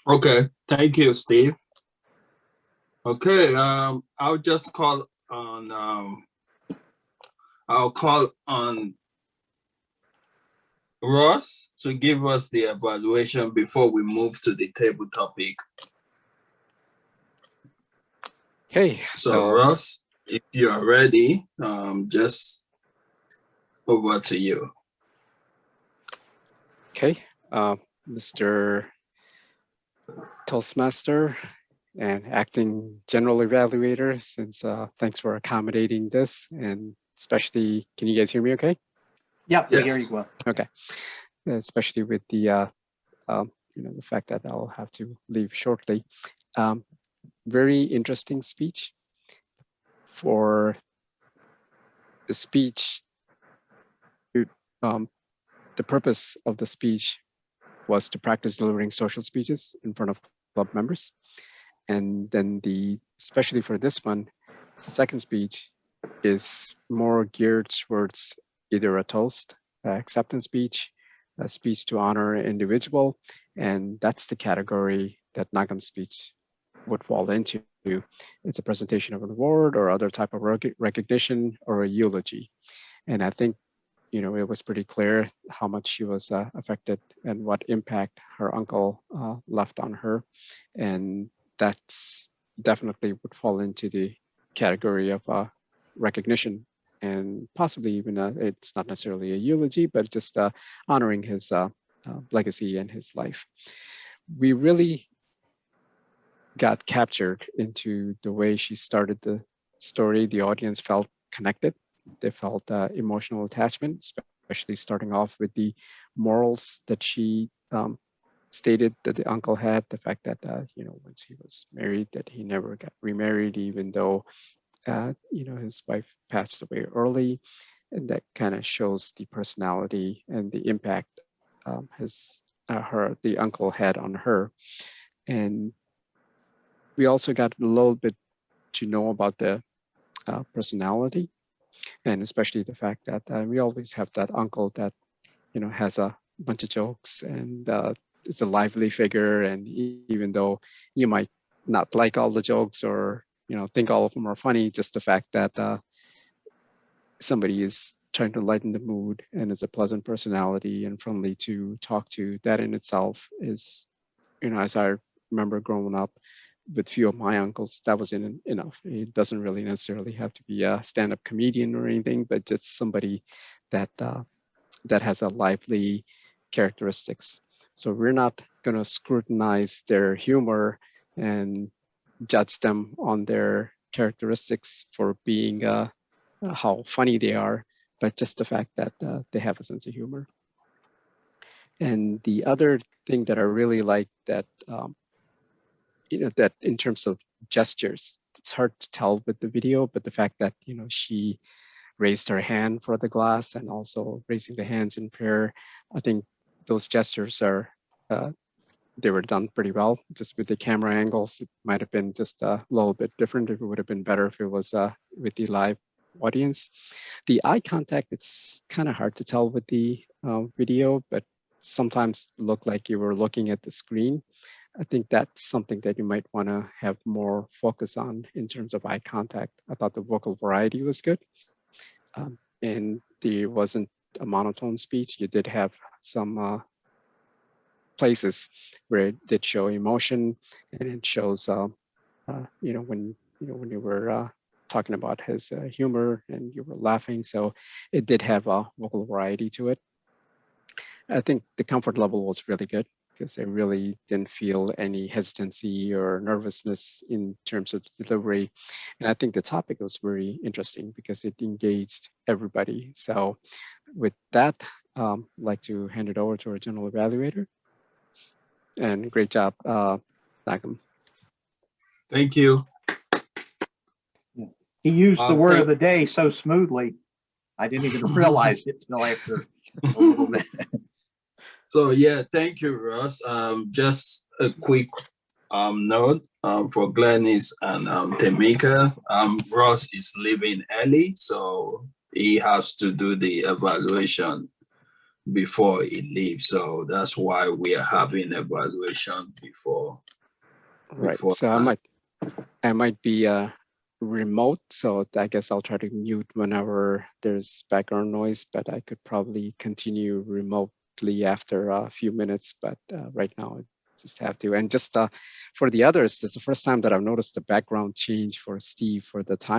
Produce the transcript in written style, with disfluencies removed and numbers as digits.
Okay, thank you, Steve. Okay, I'll just I'll call on Ross to give us the evaluation before we move to the table topic. Okay, so Ross, if you are ready, just over to you. Okay, Mr. Toastmaster and acting general evaluator, since thanks for accommodating this, and especially, can you guys hear me okay? Yep, we hear you well. Okay, especially with the the fact that I'll have to leave shortly. Very interesting speech. For the speech, the purpose of the speech was to practice delivering social speeches in front of club members. And then especially for this one, the second speech is more geared towards either a toast, acceptance speech, a speech to honor an individual. And that's the category that Nagham's speech would fall into. It's a presentation of an award or other type of recognition or a eulogy. And I think, it was pretty clear how much she was affected and what impact her uncle left on her. And that's definitely would fall into the category of recognition, and possibly even it's not necessarily a eulogy, but just honoring his legacy and his life. We really got captured into the way she started the story. The audience felt connected. They felt emotional attachment, especially starting off with the morals that she stated that the uncle had, the fact that, once he was married, that he never got remarried, even though, his wife passed away early. And that kind of shows the personality and the impact the uncle had on her. And we also got a little bit to know about the personality, and especially the fact that we always have that uncle that, has a bunch of jokes and is a lively figure. And even though you might not like all the jokes or, think all of them are funny, just the fact that somebody is trying to lighten the mood and is a pleasant personality and friendly to talk to, that in itself is, as I remember growing up with few of my uncles, that was enough. It doesn't really necessarily have to be a stand-up comedian or anything, but just somebody that that has a lively characteristics. So we're not going to scrutinize their humor and judge them on their characteristics for being how funny they are, but just the fact that they have a sense of humor. And the other thing that I really like that that in terms of gestures, it's hard to tell with the video, but the fact that, she raised her hand for the glass and also raising the hands in prayer, I think those gestures are, they were done pretty well. Just with the camera angles, it might have been just a little bit different. It would have been better if it was with the live audience. The eye contact, it's kind of hard to tell with the video, but sometimes look like you were looking at the screen. I think that's something that you might want to have more focus on in terms of eye contact. I thought the vocal variety was good. And there wasn't a monotone speech. You did have some places where it did show emotion, and it shows, when you were talking about his humor and you were laughing. So it did have a vocal variety to it. I think the comfort level was really good because I really didn't feel any hesitancy or nervousness in terms of delivery. And I think the topic was very interesting because it engaged everybody. So with that, I'd like to hand it over to our general evaluator. And great job, Nagham. Thank you. He used the word of the day so smoothly, I didn't even realize it till after a little bit. So yeah, thank you, Ross. Just a quick note for Glennis and Temika. Ross is leaving early, so he has to do the evaluation before he leaves. So that's why we are having evaluation before. Right. So I might be remote, so I guess I'll try to mute whenever there's background noise, but I could probably continue remotely after a few minutes, but right now I just have to. And just for the others, it's the first time that I've noticed the background change for Steve for the time.